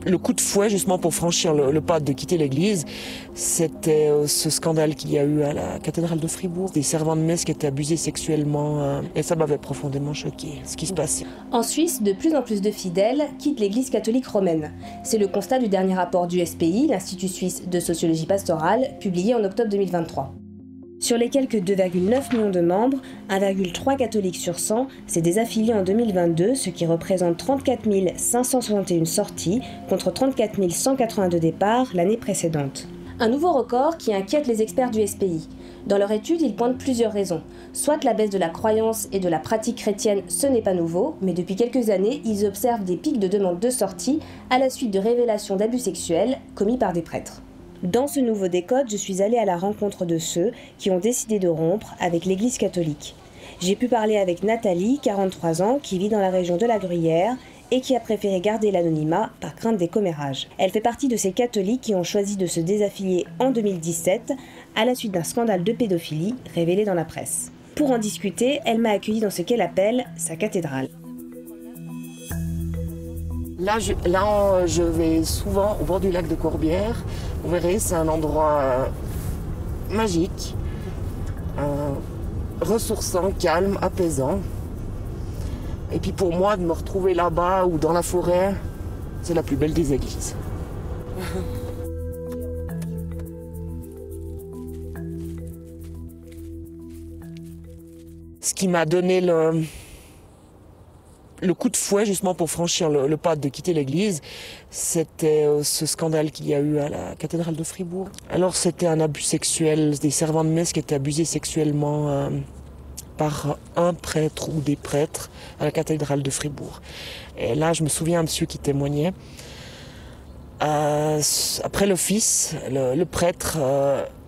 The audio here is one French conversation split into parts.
Le coup de fouet, justement, pour franchir le pas de quitter l'église, c'était ce scandale qu'il y a eu à la cathédrale de Fribourg. Des servants de messe qui étaient abusés sexuellement, et ça m'avait profondément choqué, ce qui se passait. En Suisse, de plus en plus de fidèles quittent l'église catholique romaine. C'est le constat du dernier rapport du SPI, l'Institut suisse de sociologie pastorale, publié en octobre 2023. Sur les quelques 2,9 millions de membres, 1,3 catholiques sur 100 s'est désaffilié en 2022, ce qui représente 34 561 sorties contre 34 182 départs l'année précédente. Un nouveau record qui inquiète les experts du SPI. Dans leur étude, ils pointent plusieurs raisons. Soit la baisse de la croyance et de la pratique chrétienne, ce n'est pas nouveau, mais depuis quelques années, ils observent des pics de demande de sortie à la suite de révélations d'abus sexuels commis par des prêtres. Dans ce nouveau décode, je suis allée à la rencontre de ceux qui ont décidé de rompre avec l'Église catholique. J'ai pu parler avec Nathalie, 43 ans, qui vit dans la région de la Gruyère et qui a préféré garder l'anonymat par crainte des commérages. Elle fait partie de ces catholiques qui ont choisi de se désaffilier en 2017 à la suite d'un scandale de pédophilie révélé dans la presse. Pour en discuter, elle m'a accueillie dans ce qu'elle appelle sa cathédrale. Là, je vais souvent au bord du lac de Corbière. Vous verrez, c'est un endroit magique, ressourçant, calme, apaisant. Et puis pour moi, de me retrouver là-bas ou dans la forêt, c'est la plus belle des églises. Ce qui m'a donné le coup de fouet, justement, pour franchir le pas de quitter l'église, c'était ce scandale qu'il y a eu à la cathédrale de Fribourg. Alors, c'était un abus sexuel, des servants de messe qui étaient abusés sexuellement par un prêtre ou des prêtres à la cathédrale de Fribourg. Et là, je me souviens un monsieur qui témoignait. Après l'office, le prêtre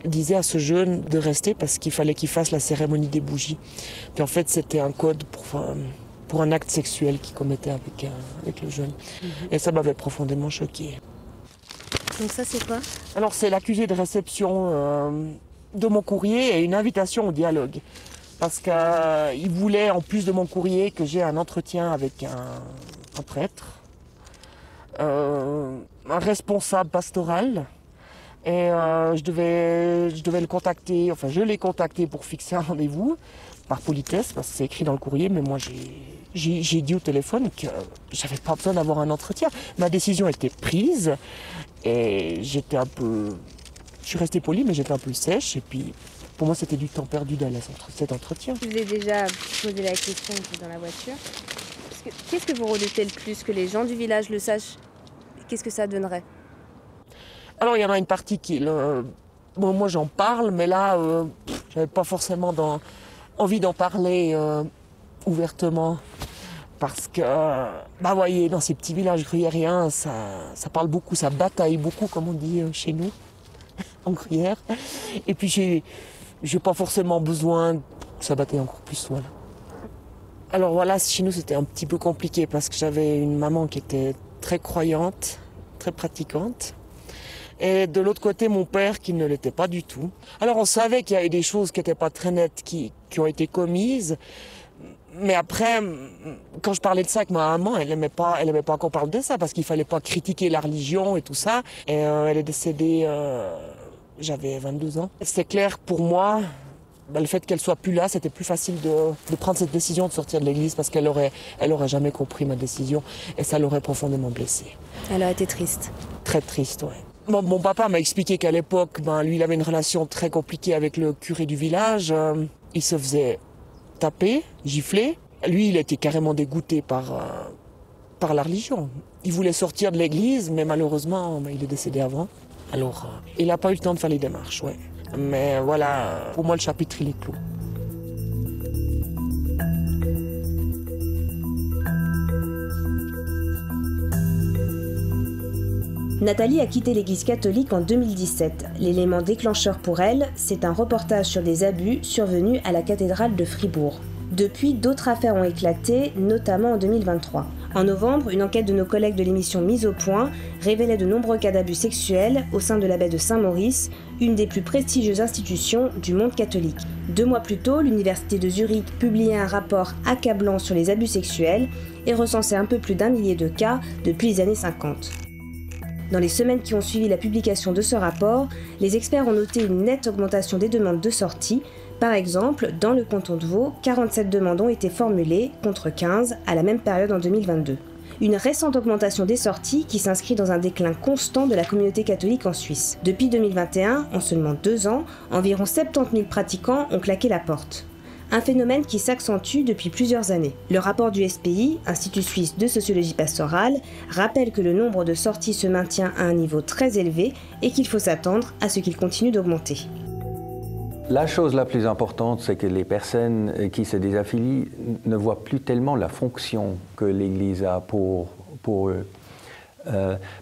disait à ce jeune de rester parce qu'il fallait qu'il fasse la cérémonie des bougies. Puis en fait, c'était un code pour un acte sexuel qu'il commettait avec le jeune. Et ça m'avait profondément choqué. Donc ça, c'est quoi? Alors, c'est l'accusé de réception de mon courrier et une invitation au dialogue. Parce qu'il voulait, en plus de mon courrier, que j'ai un entretien avec un prêtre, un responsable pastoral. Et je devais le contacter, enfin je l'ai contacté pour fixer un rendez-vous, par politesse, parce que c'est écrit dans le courrier, mais moi j'ai dit au téléphone que j'avais pas besoin d'avoir un entretien. Ma décision était prise et je suis restée polie, mais j'étais un peu sèche. Et puis pour moi c'était du temps perdu d'aller à cet entretien. Je vous ai déjà posé la question dans la voiture. Qu'est-ce que vous redoutez le plus, que les gens du village le sachent? Qu'est-ce que ça donnerait? Alors il y en a une partie qui... Bon, moi j'en parle, mais là, j'avais pas forcément envie d'en parler ouvertement. Parce que, bah voyez, dans ces petits villages gruyériens, ça parle beaucoup, ça bataille beaucoup, comme on dit chez nous, en Gruyère. Et puis j'ai pas forcément besoin que ça bataille encore plus, voilà. Alors voilà, chez nous c'était un petit peu compliqué parce que j'avais une maman qui était très croyante, très pratiquante. Et de l'autre côté, mon père qui ne l'était pas du tout. Alors on savait qu'il y avait des choses qui n'étaient pas très nettes qui ont été commises. Mais après, quand je parlais de ça avec ma maman, elle n'aimait pas qu'on parle de ça parce qu'il fallait pas critiquer la religion et tout ça. Et elle est décédée, j'avais 22 ans. C'est clair pour moi, le fait qu'elle soit plus là, c'était plus facile de prendre cette décision de sortir de l'église parce qu'elle aurait jamais compris ma décision et ça l'aurait profondément blessée. Elle a été triste. Très triste, ouais. Mon papa m'a expliqué qu'à l'époque, lui, il avait une relation très compliquée avec le curé du village. Il se faisait taper, gifler. Lui, il était carrément dégoûté par la religion. Il voulait sortir de l'église, mais malheureusement, il est décédé avant. Alors, il n'a pas eu le temps de faire les démarches, ouais. Mais voilà, pour moi, le chapitre, il est clos. Nathalie a quitté l'église catholique en 2017. L'élément déclencheur pour elle, c'est un reportage sur des abus survenus à la cathédrale de Fribourg. Depuis, d'autres affaires ont éclaté, notamment en 2023. En novembre, une enquête de nos collègues de l'émission Mise au point révélait de nombreux cas d'abus sexuels au sein de l'abbaye de Saint-Maurice, une des plus prestigieuses institutions du monde catholique. 2 mois plus tôt, l'université de Zurich publiait un rapport accablant sur les abus sexuels et recensait un peu plus d'1 millier de cas depuis les années 50. Dans les semaines qui ont suivi la publication de ce rapport, les experts ont noté une nette augmentation des demandes de sortie. Par exemple, dans le canton de Vaud, 47 demandes ont été formulées, contre 15 à la même période en 2022. Une récente augmentation des sorties qui s'inscrit dans un déclin constant de la communauté catholique en Suisse. Depuis 2021, en seulement 2 ans, environ 70 000 pratiquants ont claqué la porte. Un phénomène qui s'accentue depuis plusieurs années. Le rapport du SPI, Institut suisse de sociologie pastorale, rappelle que le nombre de sorties se maintient à un niveau très élevé et qu'il faut s'attendre à ce qu'il continue d'augmenter. La chose la plus importante, c'est que les personnes qui se désaffilient ne voient plus tellement la fonction que l'Église a pour eux.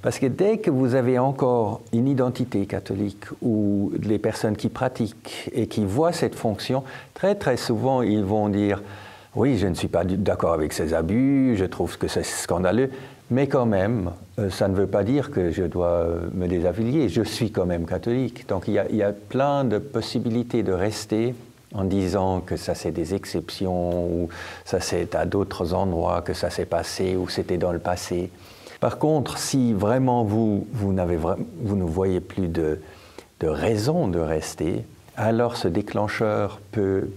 Parce que dès que vous avez encore une identité catholique ou les personnes qui pratiquent et qui voient cette fonction, très très souvent ils vont dire « Oui, je ne suis pas d'accord avec ces abus, je trouve que c'est scandaleux ». Mais quand même, ça ne veut pas dire que je dois me désaffilier. Je suis quand même catholique. Donc il y a plein de possibilités de rester en disant que ça c'est des exceptions ou ça c'est à d'autres endroits que ça s'est passé ou c'était dans le passé. Par contre, si vraiment vous ne voyez plus de raison de rester, alors ce déclencheur peut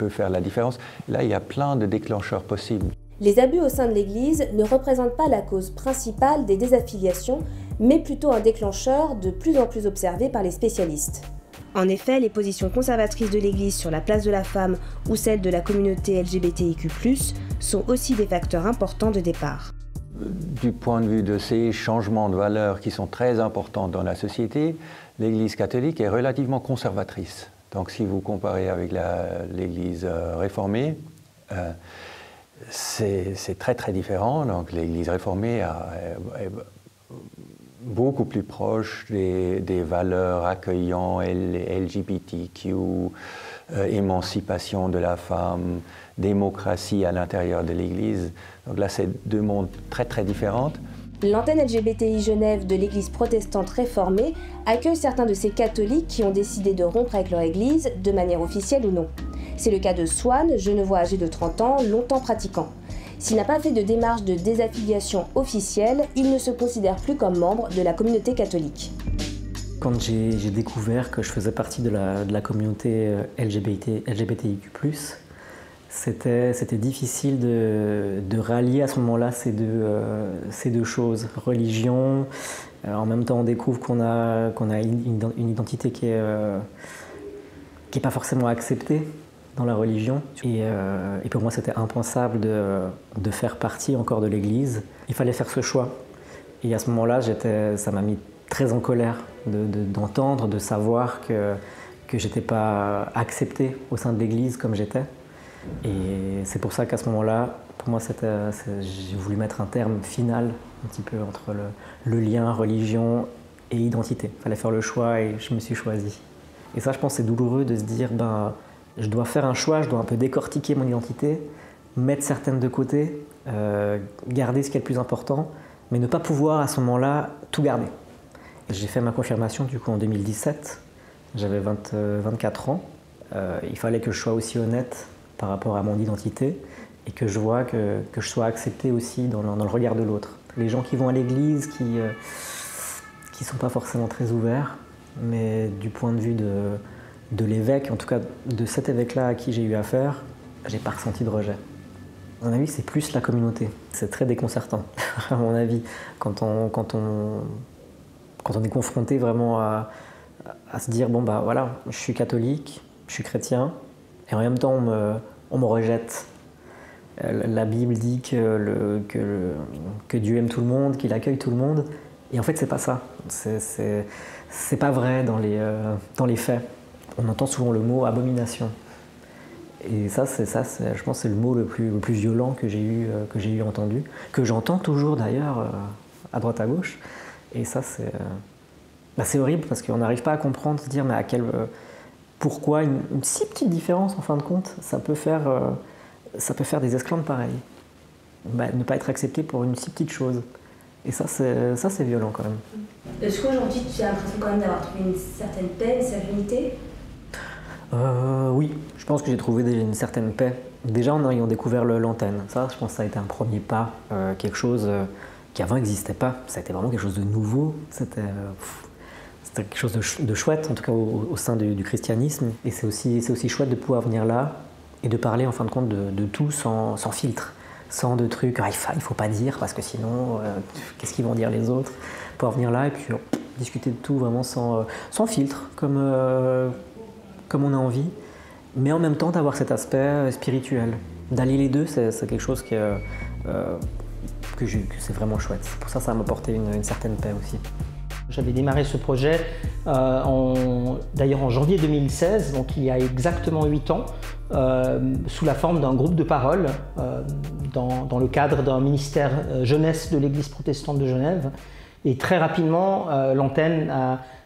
faire la différence. Là, il y a plein de déclencheurs possibles. Les abus au sein de l'Église ne représentent pas la cause principale des désaffiliations, mais plutôt un déclencheur de plus en plus observé par les spécialistes. En effet, les positions conservatrices de l'Église sur la place de la femme ou celle de la communauté LGBTIQ+, sont aussi des facteurs importants de départ. Du point de vue de ces changements de valeurs qui sont très importants dans la société, l'Église catholique est relativement conservatrice. Donc si vous comparez avec l'Église réformée, c'est très très différent. Donc l'Église réformée est beaucoup plus proche des valeurs accueillant LGBTQ, émancipation de la femme, démocratie à l'intérieur de l'Église. Donc là, c'est 2 mondes très très différents. L'antenne LGBTI Genève de l'Église protestante réformée accueille certains de ces catholiques qui ont décidé de rompre avec leur Église, de manière officielle ou non. C'est le cas de Swan, genevois âgé de 30 ans, longtemps pratiquant. S'il n'a pas fait de démarche de désaffiliation officielle, il ne se considère plus comme membre de la communauté catholique. Quand j'ai découvert que je faisais partie de la communauté LGBTIQ+, c'était difficile de rallier à ce moment-là ces deux choses. Religion, en même temps on découvre qu'on a une identité qui est pas forcément acceptée dans la religion. Et pour moi c'était impensable de faire partie encore de l'Église. Il fallait faire ce choix. Et à ce moment-là, ça m'a mis très en colère d'entendre, de savoir que je n'étais pas accepté au sein de l'Église comme j'étais. Et c'est pour ça qu'à ce moment-là, pour moi, j'ai voulu mettre un terme final un petit peu entre le lien religion et identité. Il fallait faire le choix et je me suis choisi. Et ça, je pense, c'est douloureux de se dire, je dois faire un choix, je dois un peu décortiquer mon identité, mettre certaines de côté, garder ce qui est le plus important, mais ne pas pouvoir à ce moment-là tout garder. J'ai fait ma confirmation du coup en 2017, j'avais 24 ans. Il fallait que je sois aussi honnête par rapport à mon identité et que je vois que je sois accepté aussi dans le regard de l'autre. Les gens qui vont à l'église, qui sont pas forcément très ouverts, mais du point de vue de l'évêque, en tout cas de cet évêque-là à qui j'ai eu affaire, j'ai pas ressenti de rejet. À mon avis, c'est plus la communauté. C'est très déconcertant, à mon avis, quand on est confronté vraiment à se dire, bon bah voilà, je suis catholique, je suis chrétien, et en même temps on me rejette. La Bible dit que Dieu aime tout le monde, qu'il accueille tout le monde, et en fait c'est pas ça. C'est pas vrai dans les faits. On entend souvent le mot abomination. Et ça, je pense, c'est le mot le plus violent que j'ai eu entendu, que j'entends toujours d'ailleurs à droite à gauche. Et ça, c'est horrible parce qu'on n'arrive pas à comprendre, se dire mais pourquoi une si petite différence en fin de compte, ça peut faire des esclandres pareils. Ne pas être accepté pour une si petite chose. Et ça, c'est violent quand même. Est-ce qu'aujourd'hui, tu as l'impression quand même d'avoir trouvé une certaine paix, une sérénité ? Oui, je pense que j'ai trouvé une certaine paix. Déjà en ayant découvert l'antenne. Ça, je pense que ça a été un premier pas, quelque chose qui avant n'existait pas. Ça a été vraiment quelque chose de nouveau. C'était quelque chose de chouette, en tout cas au sein du christianisme. Et c'est aussi chouette de pouvoir venir là et de parler en fin de compte de tout sans filtre, sans de trucs il faut pas dire parce que sinon qu'est-ce qu'ils vont dire les autres. Pouvoir venir là et puis discuter de tout vraiment sans filtre, comme on a envie, mais en même temps d'avoir cet aspect spirituel. D'allier les deux, c'est quelque chose que c'est vraiment chouette. Pour ça, ça m'a apporté une certaine paix aussi. J'avais démarré ce projet d'ailleurs en janvier 2016, donc il y a exactement 8 ans, sous la forme d'un groupe de parole dans le cadre d'un ministère jeunesse de l'Église protestante de Genève. Et très rapidement, l'antenne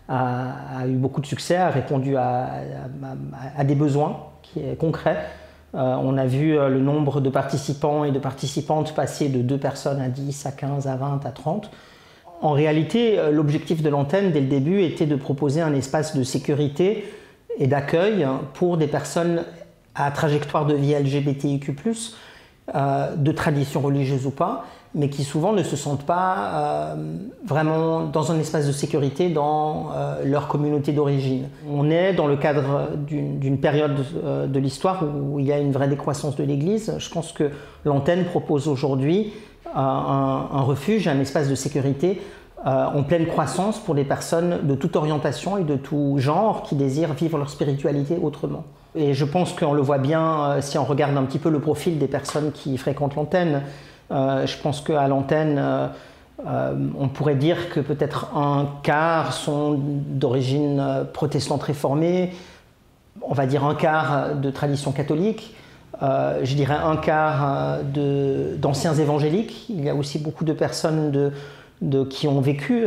a eu beaucoup de succès, a répondu à des besoins concrets. On a vu le nombre de participants et de participantes passer de 2 personnes à 10, à 15, à 20, à 30. En réalité, l'objectif de l'antenne, dès le début, était de proposer un espace de sécurité et d'accueil pour des personnes à trajectoire de vie LGBTIQ+, de tradition religieuse ou pas, mais qui souvent ne se sentent pas vraiment dans un espace de sécurité dans leur communauté d'origine. On est dans le cadre d'une période de l'histoire où il y a une vraie décroissance de l'Église. Je pense que l'antenne propose aujourd'hui un refuge, un espace de sécurité en pleine croissance pour des personnes de toute orientation et de tout genre qui désirent vivre leur spiritualité autrement. Et je pense qu'on le voit bien si on regarde un petit peu le profil des personnes qui fréquentent l'antenne. Je pense qu'à l'antenne, on pourrait dire que peut-être un quart sont d'origine protestante réformée, on va dire un quart de tradition catholique, je dirais un quart d'anciens évangéliques. Il y a aussi beaucoup de personnes qui ont vécu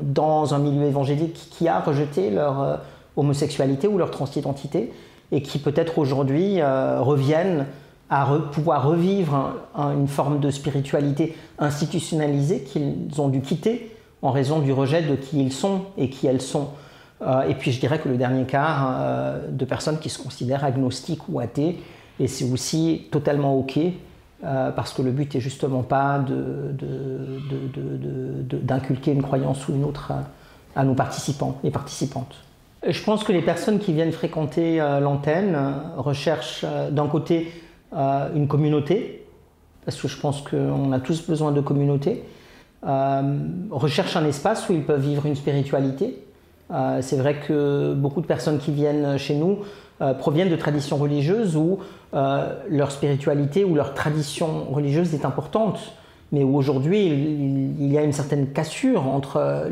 dans un milieu évangélique qui a rejeté leur homosexualité ou leur transidentité et qui peut-être aujourd'hui reviennent à pouvoir revivre une forme de spiritualité institutionnalisée qu'ils ont dû quitter en raison du rejet de qui ils sont et qui elles sont. Et puis je dirais que le dernier quart de personnes qui se considèrent agnostiques ou athées, et c'est aussi totalement OK, parce que le but n'est justement pas d'inculquer une croyance ou une autre à nos participants et participantes. Je pense que les personnes qui viennent fréquenter l'antenne recherchent d'un côté une communauté, parce que je pense qu'on a tous besoin de communauté, recherchent un espace où ils peuvent vivre une spiritualité. C'est vrai que beaucoup de personnes qui viennent chez nous proviennent de traditions religieuses où leur spiritualité ou leur tradition religieuse est importante, mais où aujourd'hui il y a une certaine cassure entre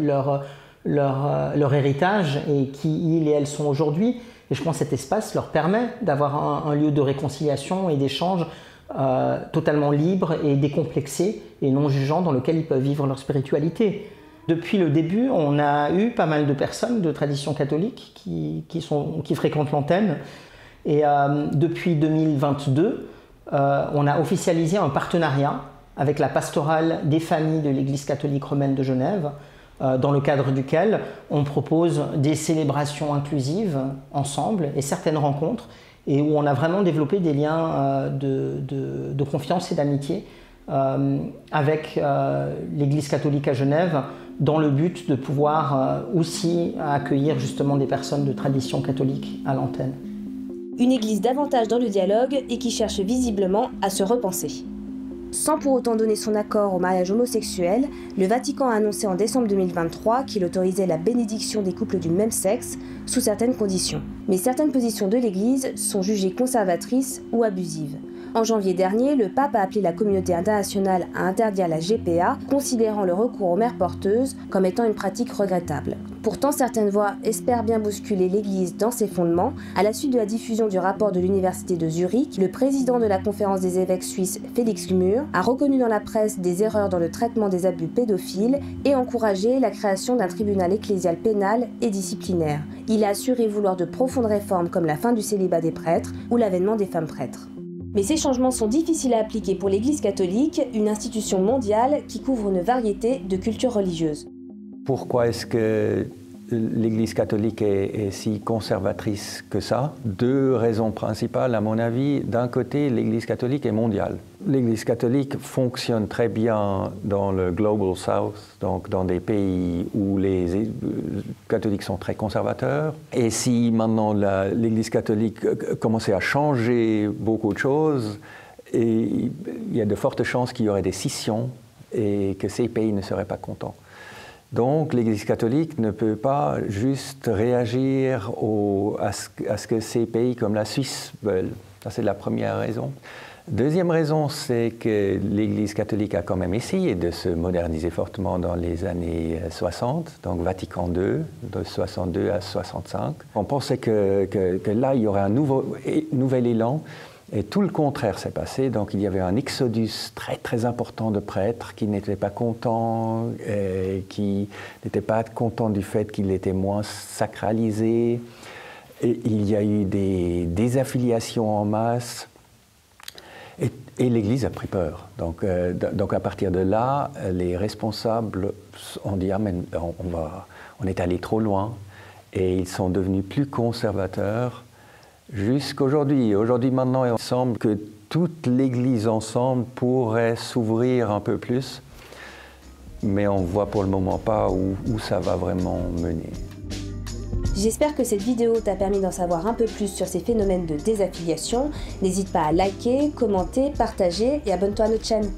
leur héritage et qui ils et elles sont aujourd'hui. Et je pense que cet espace leur permet d'avoir un lieu de réconciliation et d'échange totalement libre et décomplexé et non jugeant dans lequel ils peuvent vivre leur spiritualité. Depuis le début, on a eu pas mal de personnes de tradition catholique qui fréquentent l'antenne. Et depuis 2022, on a officialisé un partenariat avec la pastorale des familles de l'Église catholique romaine de Genève, dans le cadre duquel on propose des célébrations inclusives ensemble et certaines rencontres, et où on a vraiment développé des liens de confiance et d'amitié avec l'Église catholique à Genève, dans le but de pouvoir aussi accueillir justement des personnes de tradition catholique à l'antenne. Une église davantage dans le dialogue et qui cherche visiblement à se repenser. Sans pour autant donner son accord au mariage homosexuel, le Vatican a annoncé en décembre 2023 qu'il autorisait la bénédiction des couples du même sexe sous certaines conditions. Mais certaines positions de l'Église sont jugées conservatrices ou abusives. En janvier dernier, le pape a appelé la communauté internationale à interdire la GPA, considérant le recours aux mères porteuses comme étant une pratique regrettable. Pourtant, certaines voix espèrent bien bousculer l'Église dans ses fondements. À la suite de la diffusion du rapport de l'Université de Zurich, le président de la conférence des évêques suisses, Félix Gmür, a reconnu dans la presse des erreurs dans le traitement des abus pédophiles et encouragé la création d'un tribunal ecclésial pénal et disciplinaire. Il a assuré vouloir de profondes réformes comme la fin du célibat des prêtres ou l'avènement des femmes prêtres. Mais ces changements sont difficiles à appliquer pour l'Église catholique, une institution mondiale qui couvre une variété de cultures religieuses. Pourquoi est-ce que l'Église catholique est si conservatrice que ça? Deux raisons principales, à mon avis. D'un côté, l'Église catholique est mondiale. L'Église catholique fonctionne très bien dans le Global South, donc dans des pays où les catholiques sont très conservateurs. Et si maintenant l'Église catholique commençait à changer beaucoup de choses, il y a de fortes chances qu'il y aurait des scissions et que ces pays ne seraient pas contents. Donc l'Église catholique ne peut pas juste réagir à ce que ces pays comme la Suisse veulent. Ça, c'est la première raison. Deuxième raison, c'est que l'Église catholique a quand même essayé de se moderniser fortement dans les années 60, donc Vatican II, de 62 à 65. On pensait que là, il y aurait un nouvel élan. Et tout le contraire s'est passé, donc il y avait un exodus très très important de prêtres qui n'étaient pas contents, qui n'étaient pas contents du fait qu'il était moins sacralisé. Et il y a eu des désaffiliations en masse, et l'Église a pris peur. Donc à partir de là, les responsables ont dit « Ah, mais on est allé trop loin », et ils sont devenus plus conservateurs. Jusqu'aujourd'hui. Aujourd'hui, maintenant, il semble que toute l'Église ensemble pourrait s'ouvrir un peu plus, mais on ne voit pour le moment pas où ça va vraiment mener. J'espère que cette vidéo t'a permis d'en savoir un peu plus sur ces phénomènes de désaffiliation. N'hésite pas à liker, commenter, partager et abonne-toi à notre chaîne.